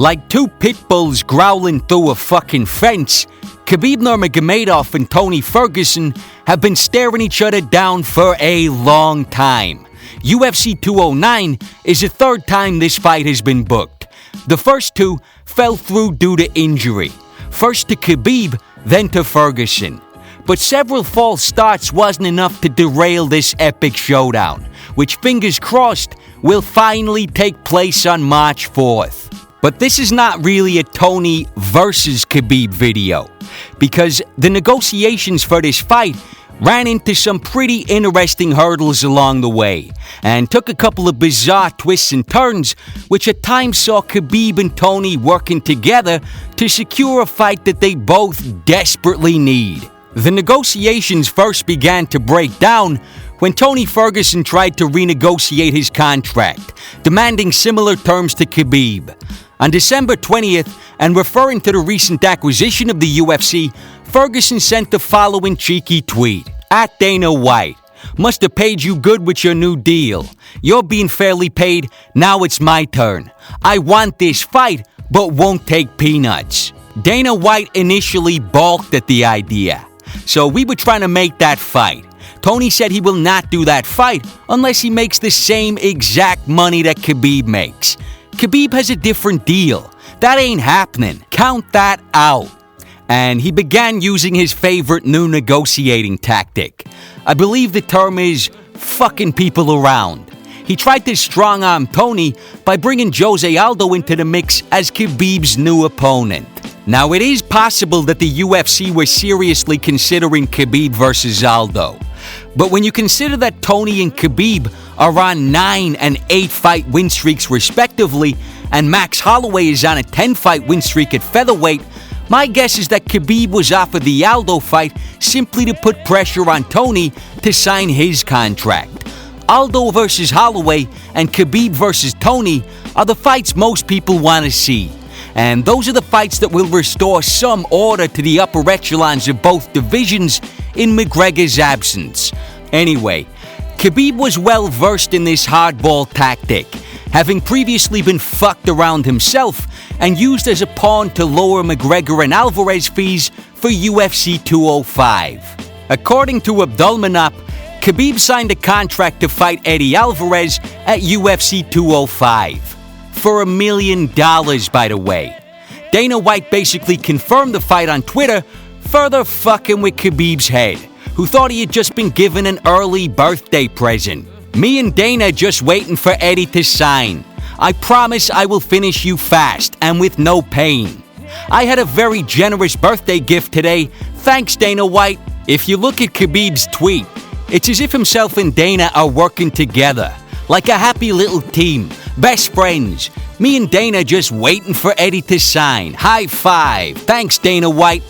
Like two pit bulls growling through a fucking fence, Khabib Nurmagomedov and Tony Ferguson have been staring each other down for a long time. UFC 209 is the third time this fight has been booked. The first two fell through due to injury. First to Khabib, then to Ferguson. But several false starts wasn't enough to derail this epic showdown, which, fingers crossed, will finally take place on March 4th. But this is not really a Tony versus Khabib video, because the negotiations for this fight ran into some pretty interesting hurdles along the way, and took a couple of bizarre twists and turns, which at times saw Khabib and Tony working together to secure a fight that they both desperately need. The negotiations first began to break down when Tony Ferguson tried to renegotiate his contract, demanding similar terms to Khabib. On December 20th, and referring to the recent acquisition of the UFC, Ferguson sent the following cheeky tweet. At Dana White, must have paid you good with your new deal. You're being fairly paid, now it's my turn. I want this fight, but won't take peanuts. Dana White initially balked at the idea, so we were trying to make that fight. Tony said he will not do that fight unless he makes the same exact money that Khabib makes. Khabib has a different deal. That ain't happening. Count that out. And he began using his favorite new negotiating tactic. I believe the term is fucking people around. He tried to strong-arm Tony by bringing Jose Aldo into the mix as Khabib's new opponent. Now, it is possible that the UFC were seriously considering Khabib versus Aldo. But when you consider that Tony and Khabib are on 9 and 8 fight win streaks respectively, and Max Holloway is on a 10-fight win streak at featherweight, my guess is that Khabib was offered the Aldo fight simply to put pressure on Tony to sign his contract. Aldo versus Holloway and Khabib versus Tony are the fights most people want to see. And those are the fights that will restore some order to the upper echelons of both divisions in McGregor's absence. Anyway, Khabib was well versed in this hardball tactic, having previously been fucked around himself and used as a pawn to lower McGregor and Alvarez fees for UFC 205. According to Abdulmanap, Khabib signed a contract to fight Eddie Alvarez at UFC 205. For $1 million, by the way. Dana White basically confirmed the fight on Twitter, further fucking with Khabib's head, who thought he had just been given an early birthday present. Me and Dana just waiting for Eddie to sign. I promise I will finish you fast and with no pain. I had a very generous birthday gift today. Thanks, Dana White. If you look at Khabib's tweet, it's as if himself and Dana are working together, like a happy little team, best friends. Me and Dana just waiting for Eddie to sign. High five. Thanks, Dana White.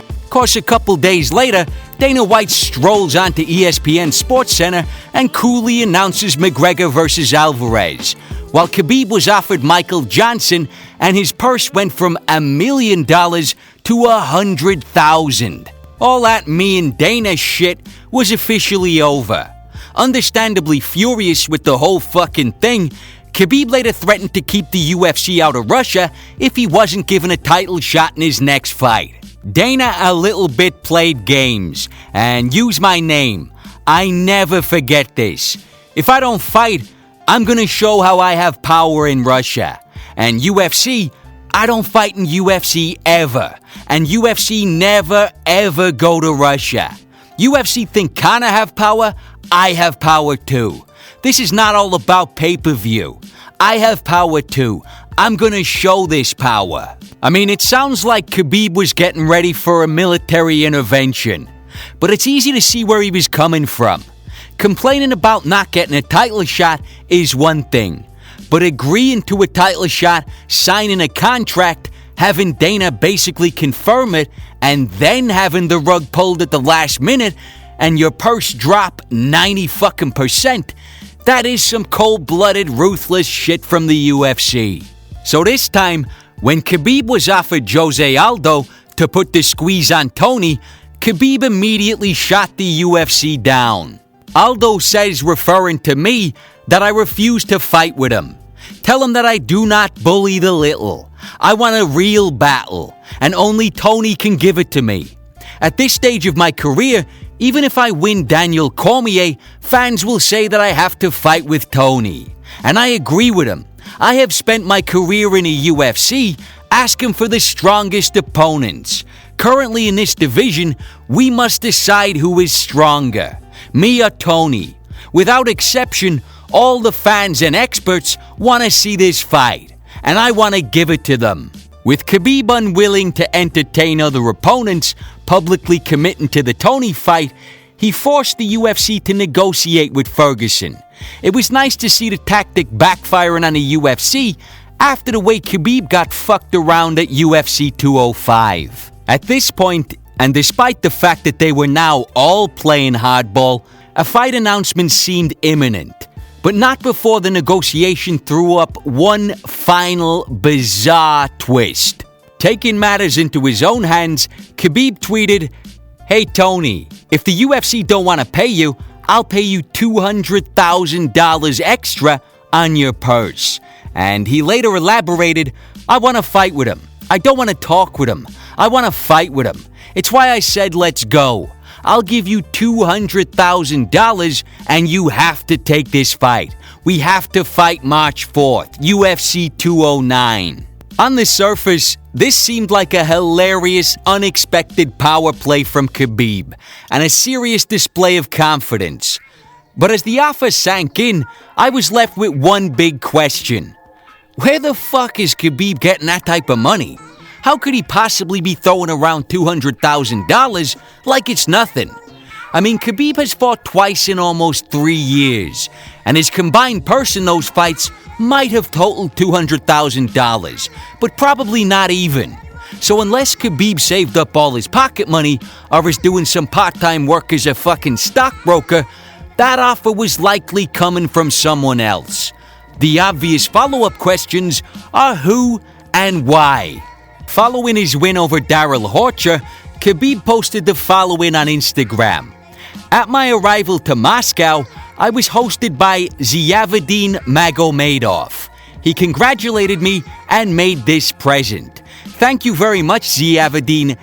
Of course, a couple days later, Dana White strolls onto ESPN SportsCenter and coolly announces McGregor versus Alvarez, while Khabib was offered Michael Johnson and his purse went from $1 million to $100,000. All that me and Dana shit was officially over. Understandably furious with the whole fucking thing, Khabib later threatened to keep the UFC out of Russia if he wasn't given a title shot in his next fight. Dana a little bit played games, and use my name. I never forget this. If I don't fight, I'm gonna show how I have power in Russia. And UFC, I don't fight in UFC ever. And UFC never ever go to Russia. UFC think kinda have power, I have power too. This is not all about pay-per-view. I have power too. I'm gonna show this power. I mean, it sounds like Khabib was getting ready for a military intervention, but it's easy to see where he was coming from. Complaining about not getting a title shot is one thing, but agreeing to a title shot, signing a contract, having Dana basically confirm it, and then having the rug pulled at the last minute, and your purse drop 90%, that is some cold-blooded, ruthless shit from the UFC. So this time, when Khabib was offered Jose Aldo to put the squeeze on Tony, Khabib immediately shot the UFC down. Aldo says, referring to me, that I refused to fight with him. Tell him that I do not bully the little. I want a real battle, and only Tony can give it to me. At this stage of my career, even if I win Daniel Cormier, fans will say that I have to fight with Tony. And I agree with him. I have spent my career in the UFC asking for the strongest opponents. Currently in this division, we must decide who is stronger, me or Tony. Without exception, all the fans and experts want to see this fight, and I want to give it to them. With Khabib unwilling to entertain other opponents publicly committing to the Tony fight, he forced the UFC to negotiate with Ferguson. It was nice to see the tactic backfiring on the UFC after the way Khabib got fucked around at UFC 205. At this point, and despite the fact that they were now all playing hardball, a fight announcement seemed imminent. But not before the negotiation threw up one final bizarre twist. Taking matters into his own hands, Khabib tweeted, "Hey Tony, if the UFC don't want to pay you, I'll pay you $200,000 extra on your purse." And he later elaborated, "I want to fight with him. I don't want to talk with him. I want to fight with him. It's why I said let's go. I'll give you $200,000 and you have to take this fight. We have to fight March 4th, UFC 209. On the surface, this seemed like a hilarious, unexpected power play from Khabib and a serious display of confidence. But as the offer sank in, I was left with one big question. Where the fuck is Khabib getting that type of money? How could he possibly be throwing around $200,000 like it's nothing? I mean, Khabib has fought twice in almost 3 years, and his combined purse in those fights might have totaled $200,000, but probably not even. So unless Khabib saved up all his pocket money or is doing some part-time work as a fucking stockbroker, that offer was likely coming from someone else. The obvious follow-up questions are who and why. Following his win over Darrell Horcher, Khabib posted the following on Instagram. At my arrival to Moscow, I was hosted by Ziavadin Magomedov. He congratulated me and made this present. Thank you very much, Ziavadin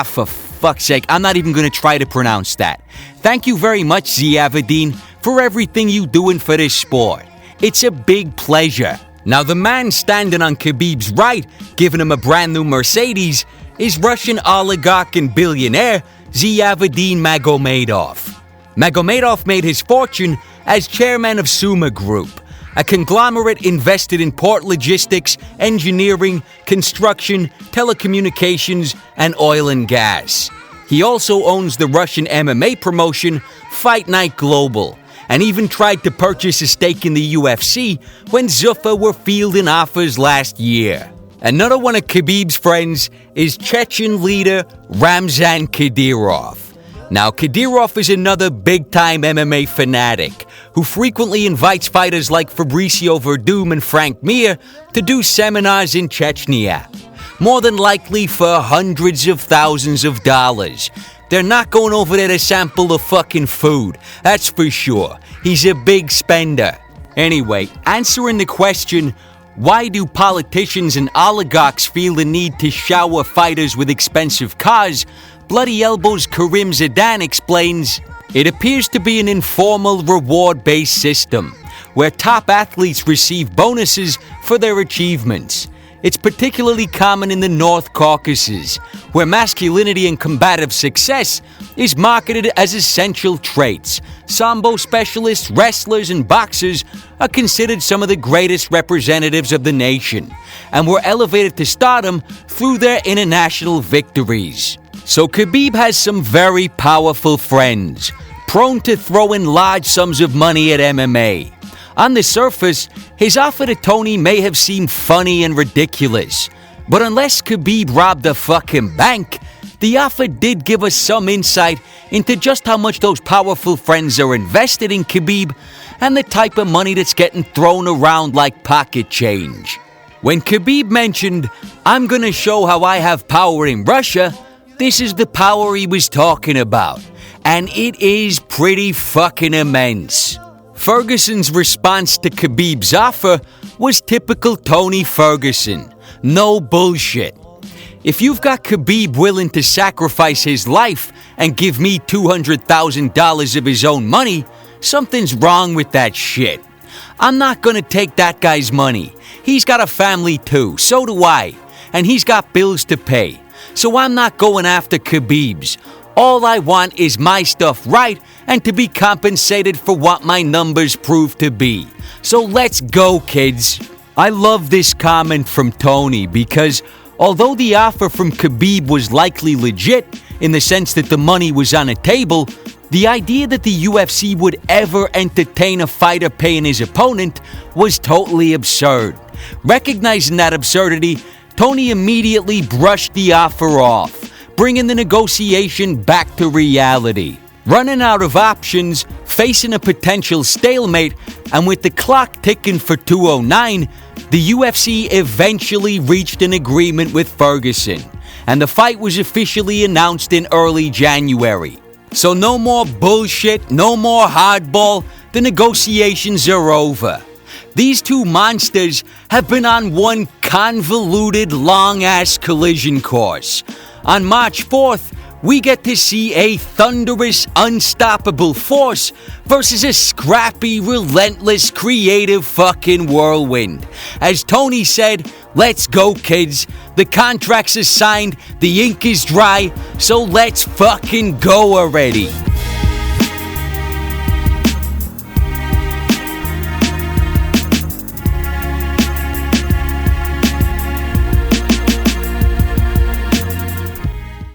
for fuck's sake, I'm not even going to try to pronounce that. Thank you very much, Ziavadin, for everything you doing for this sport. It's a big pleasure. Now, the man standing on Khabib's right, giving him a brand new Mercedes, is Russian oligarch and billionaire Ziavadin Magomedov. Magomedov made his fortune as chairman of Suma Group, a conglomerate invested in port logistics, engineering, construction, telecommunications, and oil and gas. He also owns the Russian MMA promotion Fight Night Global, and even tried to purchase a stake in the UFC when Zuffa were fielding offers last year. Another one of Khabib's friends is Chechen leader Ramzan Kadyrov. Now, Kadyrov is another big-time MMA fanatic who frequently invites fighters like Fabricio Verdum and Frank Mir to do seminars in Chechnya, more than likely for hundreds of thousands of dollars. They're not going over there to sample the fucking food, that's for sure. He's a big spender. Anyway, answering the question, why do politicians and oligarchs feel the need to shower fighters with expensive cars, Bloody Elbow's Karim Zidane explains, it appears to be an informal reward-based system, where top athletes receive bonuses for their achievements. It's particularly common in the North Caucasus, where masculinity and combative success is marketed as essential traits. Sambo specialists, wrestlers, and boxers are considered some of the greatest representatives of the nation, and were elevated to stardom through their international victories. So Khabib has some very powerful friends, prone to throwing large sums of money at MMA. On the surface, his offer to Tony may have seemed funny and ridiculous, but unless Khabib robbed a fucking bank, the offer did give us some insight into just how much those powerful friends are invested in Khabib and the type of money that's getting thrown around like pocket change. When Khabib mentioned, "I'm gonna show how I have power in Russia," this is the power he was talking about, and it is pretty fucking immense. Ferguson's response to Khabib's offer was typical Tony Ferguson. No bullshit. If you've got Khabib willing to sacrifice his life and give me $200,000 of his own money, something's wrong with that shit. I'm not gonna take that guy's money. He's got a family too, so do I. And he's got bills to pay. So I'm not going after Khabib's. All I want is my stuff right and to be compensated for what my numbers prove to be. So let's go, kids. I love this comment from Tony because although the offer from Khabib was likely legit in the sense that the money was on a table, the idea that the UFC would ever entertain a fighter paying his opponent was totally absurd. Recognizing that absurdity, Tony immediately brushed the offer off, bringing the negotiation back to reality. Running out of options, facing a potential stalemate, and with the clock ticking for 2:09, the UFC eventually reached an agreement with Ferguson, and the fight was officially announced in early January. So no more bullshit, no more hardball, the negotiations are over. These two monsters have been on one convoluted, long-ass collision course. On March 4th, we get to see a thunderous, unstoppable force versus a scrappy, relentless, creative fucking whirlwind. As Tony said, let's go, kids. The contracts are signed, the ink is dry, so let's fucking go already.